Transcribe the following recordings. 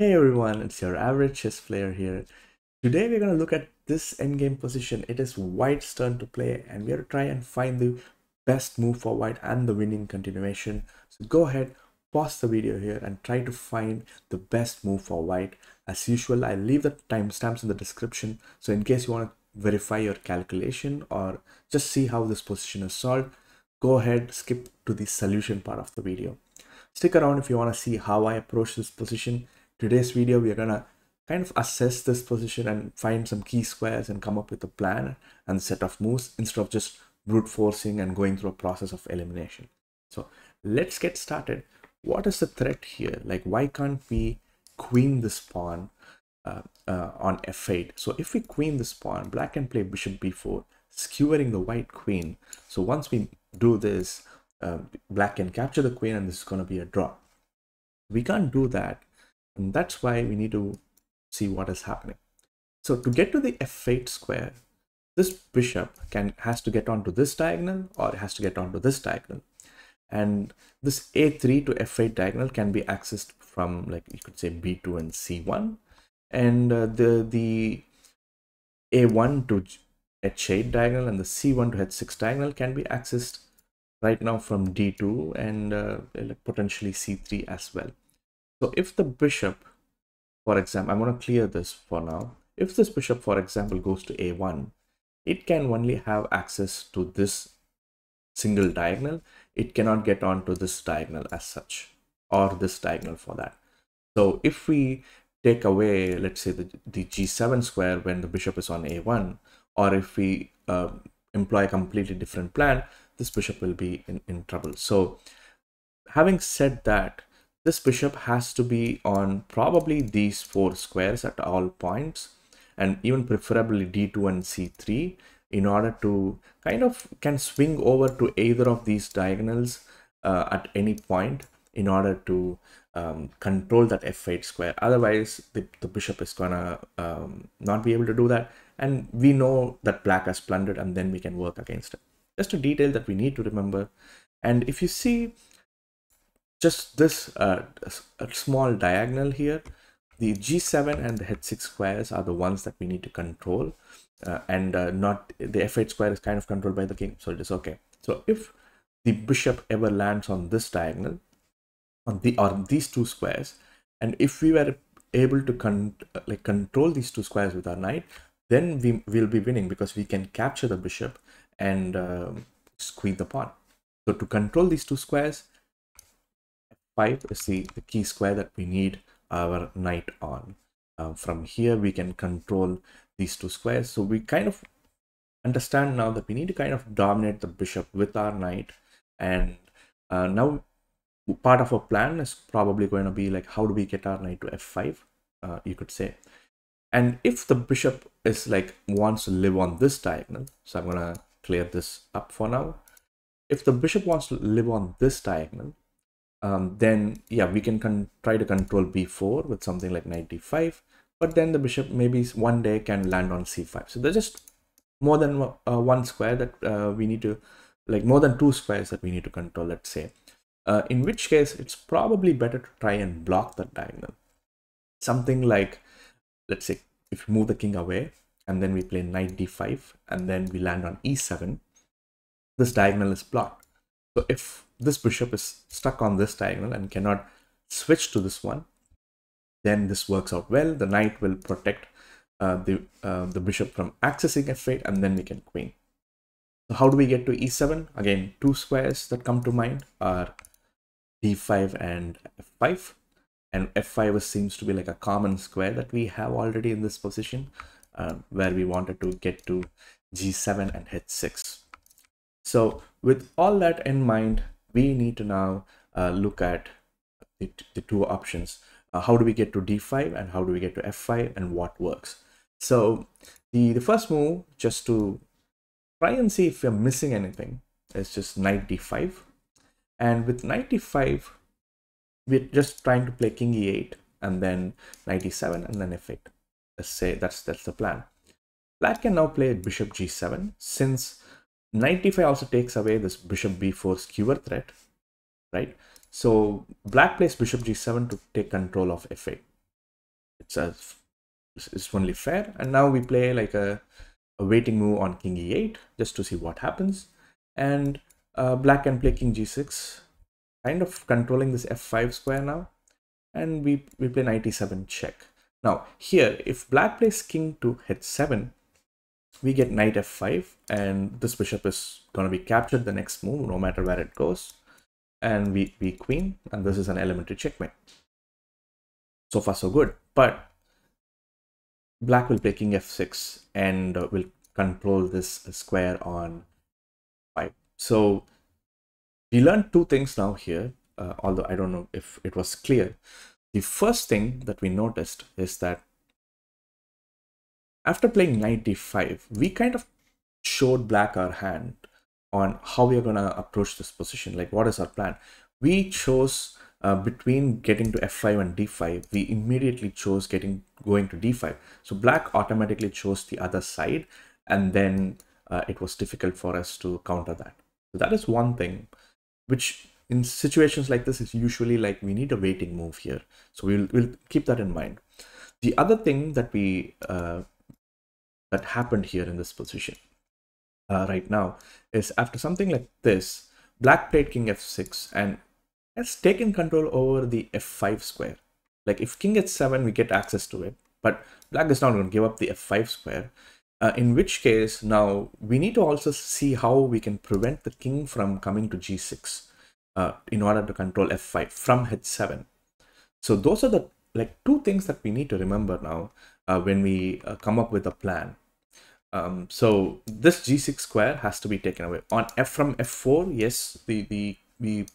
Hey everyone, it's your average chess player here. Today we're going to look at this endgame position. It is white's turn to play and we're going to try and find the best move for white and the winning continuation. So go ahead, pause the video here and try to find the best move for white. As usual, I'll leave the timestamps in the description. So in case you want to verify your calculation or just see how this position is solved, go ahead, skip to the solution part of the video. Stick around if you want to see how I approach this position. Today's video, we're gonna kind of assess this position and find some key squares and come up with a plan and set of moves instead of just brute forcing and going through a process of elimination. So let's get started. What is the threat here? Like, why can't we queen this pawn on f8? So if we queen this pawn, black can play bishop b4, skewering the white queen. So once we do this, black can capture the queen and this is going to be a draw. We can't do that, and that's why we need to see what is happening. So to get to the f8 square, this bishop has to get onto this diagonal or it has to get onto this diagonal, and this a3 to f8 diagonal can be accessed from, like, you could say b2 and c1, and the a1 to h8 diagonal and the c1 to h6 diagonal can be accessed right now from d2 and potentially c3 as well. So if the bishop, for example, I'm going to clear this for now. If this bishop, for example, goes to a1, it can only have access to this single diagonal. It cannot get onto this diagonal as such, or this diagonal for that. So if we take away, let's say, the g7 square when the bishop is on a1, or if we employ a completely different plan, this bishop will be in trouble. So having said that, this bishop has to be on probably these four squares at all points, and even preferably d2 and c3, in order to kind of can swing over to either of these diagonals at any point in order to control that f8 square. Otherwise, the bishop is gonna not be able to do that, and we know that black has plundered, and then we can work against it. Just a detail that we need to remember. And if you see just this a small diagonal here, the g7 and the h6 squares are the ones that we need to control, and not the f8 square is kind of controlled by the king, so it is okay. So if the bishop ever lands on this diagonal, on these two squares, and if we were able to control these two squares with our knight, then we will be winning because we can capture the bishop and squeeze the pawn. So to control these two squares, f5 is the key square that we need our knight on. From here we can control these two squares. So we kind of understand now that we need to kind of dominate the bishop with our knight, and now part of our plan is probably going to be like, how do we get our knight to f5, you could say. And if the bishop is like wants to live on this diagonal, so I'm gonna clear this up for now. If the bishop wants to live on this diagonal, then yeah, we can try to control b4 with something like knight d5, but then the bishop maybe one day can land on c5. So there's just more than one square that we need to, like more than two squares that we need to control, let's say. In which case, it's probably better to try and block that diagonal. Something like, let's say, if we move the king away and then we play knight d5 and then we land on e7, this diagonal is blocked. So if this bishop is stuck on this diagonal and cannot switch to this one, then this works out well. The knight will protect the bishop from accessing f8, and then we can queen. So how do we get to e7? Again, two squares that come to mind are d5 and f5, and f5 seems to be like a common square that we have already in this position, where we wanted to get to g7 and h6. So with all that in mind, we need to now look at the two options. How do we get to d5 and how do we get to f5, and what works? So the first move, just to try and see if we're missing anything, is just knight d5. And with knight d5, we're just trying to play king e8 and then knight e7 and then f8. Let's say that's the plan. Black can now play bishop g7, since knight d5 also takes away this bishop b4 skewer threat, right? So black plays bishop g7 to take control of f8. it's only fair. And now we play like a waiting move on king e8 just to see what happens. And black can play king g6, kind of controlling this f5 square now. And we play knight e7 check. Now here, if black plays king to h7, we get knight f5, and this bishop is going to be captured the next move, no matter where it goes. And we queen, and this is an elementary checkmate. So far so good, but black will play king f6 and will control this square on 5. So we learned two things now here, although I don't know if it was clear. The first thing that we noticed is that after playing knight d5, we kind of showed black our hand on how we are going to approach this position. Like, what is our plan? We chose between getting to f5 and d5, we immediately chose going to d5. So black automatically chose the other side, and then it was difficult for us to counter that. So that is one thing, which in situations like this is usually like we need a waiting move here. So we'll keep that in mind. The other thing that that happened here in this position right now is, after something like this, black played king f6 and has taken control over the f5 square. Like, if king h7, we get access to it, but black is not going to give up the f5 square, in which case now we need to also see how we can prevent the king from coming to g6 in order to control f5 from h7. So those are the two things that we need to remember now when we come up with a plan. So this g6 square has to be taken away. On from f4, yes, we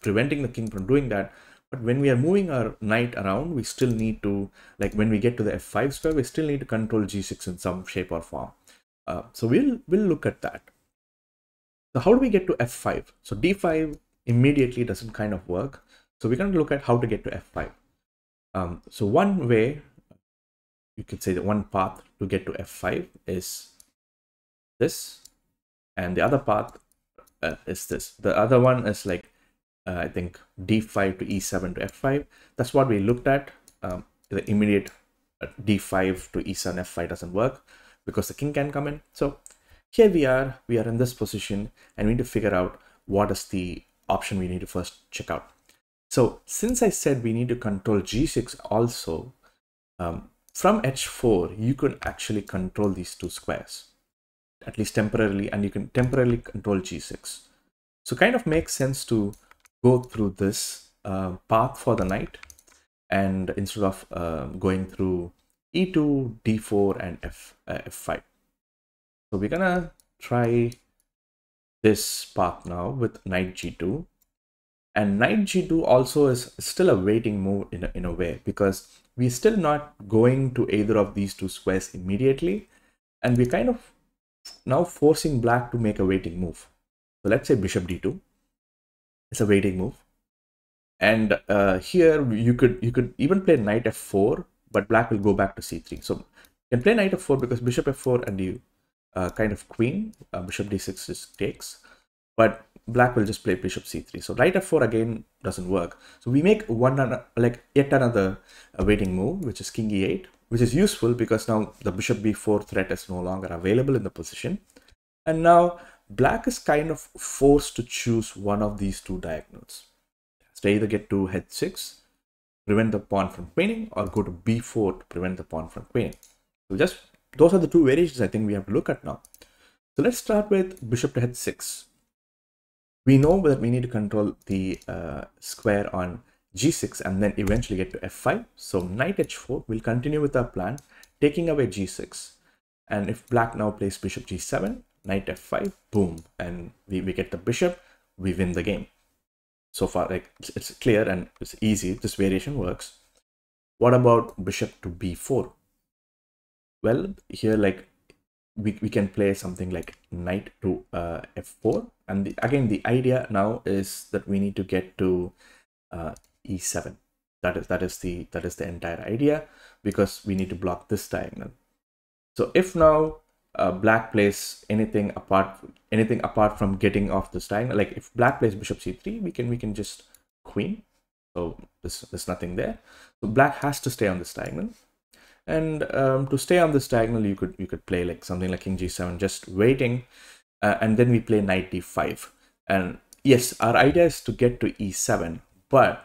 preventing the king from doing that. But when we are moving our knight around, we still need to, when we get to the f5 square, we still need to control g6 in some shape or form. So we'll look at that. So how do we get to f5? So d5 immediately doesn't kind of work. So we're going to look at how to get to f5. So one way, you could say that one path to get to f5 is this, and the other path is this. The other one is I think d5 to e7 to f5. That's what we looked at. The immediate d5 to e7 f5 doesn't work because the king can come in. So here we are in this position, and we need to figure out what is the option we need to first check out. So since I said we need to control g6 also, from h4 you could actually control these two squares, at least temporarily, and you can temporarily control g6. So kind of makes sense to go through this path for the knight, and instead of going through e2, d4, and f5. So we're gonna try this path now with knight g2. And knight g2 also is still a waiting move in a way, because we're still not going to either of these two squares immediately, and we're kind of now forcing black to make a waiting move. So let's say bishop d2 is a waiting move, and here you could even play knight f4, but black will go back to c3. So you can play knight f4 because bishop f4 and you kind of queen, bishop d6 just takes, but black will just play bishop c3. So knight f4 again doesn't work. So we make yet another waiting move, which is king e8, which is useful because now the bishop b4 threat is no longer available in the position. And now black is kind of forced to choose one of these two diagonals. So either get to h6, prevent the pawn from queening, or go to b4 to prevent the pawn from queening. So just those are the two variations I think we have to look at now. So let's start with bishop to h6. We know that we need to control the square on g6 and then eventually get to f5. So knight h4, we'll continue with our plan, taking away g6. And if black now plays bishop g7, knight f5, boom, and we get the bishop, we win the game. So far, it's clear and it's easy. This variation works. What about bishop to b4? Well, here we can play something like knight to f4, and again the idea now is that we need to get to e7. That is the entire idea, because we need to block this diagonal. So if now black plays anything apart from getting off this diagonal, like if black plays bishop c3, we can just queen. So there's nothing there. So black has to stay on this diagonal. And to stay on this diagonal, you could play like something like king g7, just waiting, and then we play knight d5. And yes, our idea is to get to e7, but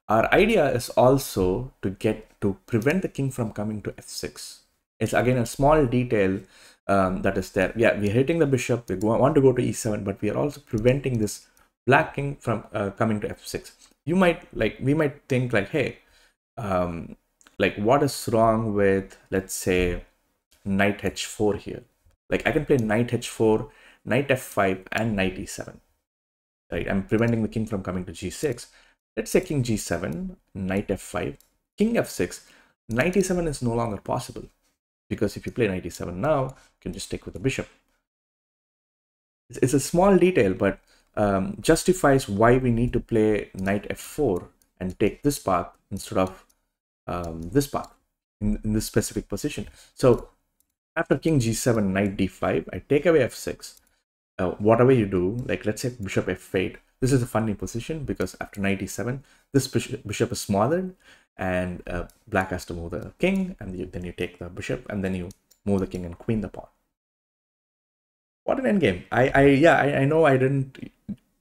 our idea is also to prevent the king from coming to f6. It's again a small detail that is there. Yeah, we're hitting the bishop. We want to go to e7, but we are also preventing this black king from coming to f6. We might think like, hey, like what is wrong with, let's say, knight h4 here? Like I can play knight h4, knight f5, and knight e7. Right, I'm preventing the king from coming to g6. Let's say king g7, knight f5, king f6. Knight e7 is no longer possible, because if you play knight e7 now, you can just stick with the bishop. It's a small detail, but justifies why we need to play knight f4 and take this path instead of this path in this specific position. So after king g7, knight d5, I take away f6. Whatever you do, like let's say bishop f8, this is a funny position because after knight e7, this bishop is smothered, and black has to move the king, and then you take the bishop, and then you move the king and queen the pawn. What an endgame! I know I didn't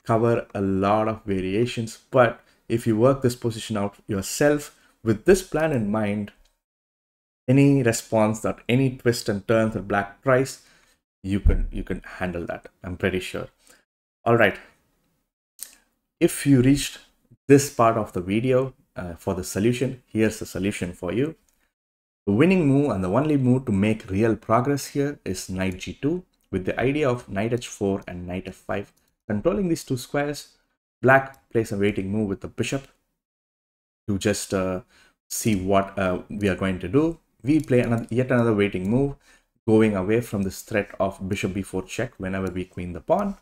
cover a lot of variations, but if you work this position out yourself with this plan in mind, any response that any twist and turns that black tries, you can handle that, I'm pretty sure. All right, if you reached this part of the video for the solution, here's the solution for you. The winning move and the only move to make real progress here is knight g2, with the idea of knight h4 and knight f5 controlling these two squares. Black plays a waiting move with the bishop to just see what we are going to do. We play yet another waiting move, going away from this threat of bishop b4 check whenever we queen the pawn.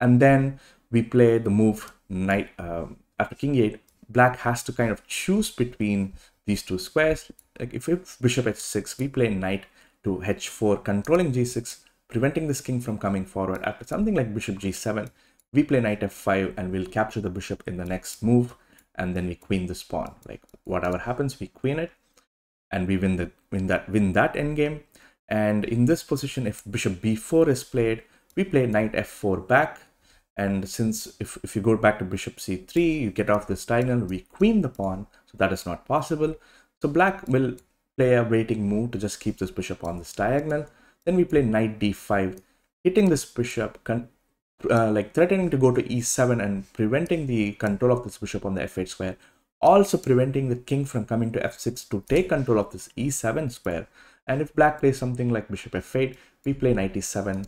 And then we play the move knight after king e8. Black has to kind of choose between these two squares. Like if bishop h6, we play knight to h4, controlling g6, preventing this king from coming forward. After something like bishop g7, we play knight f5, and we'll capture the bishop in the next move, and then we queen this pawn. Like whatever happens, we queen it, and we win that endgame. And in this position, if bishop b4 is played, we play knight f4 back. And since if you go back to bishop c3, you get off this diagonal, we queen the pawn, so that is not possible. So black will play a waiting move to just keep this bishop on this diagonal. Then we play knight d5, hitting this bishop, like threatening to go to e7 and preventing the control of this bishop on the f8 square, also preventing the king from coming to f6 to take control of this e7 square. And if black plays something like bishop f8, we play knight e7,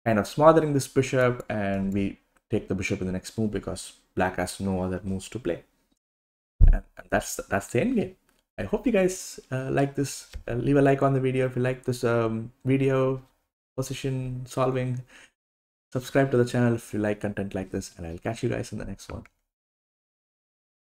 kind of smothering this bishop, and we take the bishop in the next move because black has no other moves to play. And that's the end game. I hope you guys like this. Leave a like on the video if you like this video position solving. Subscribe to the channel if you like content like this, and I'll catch you guys in the next one.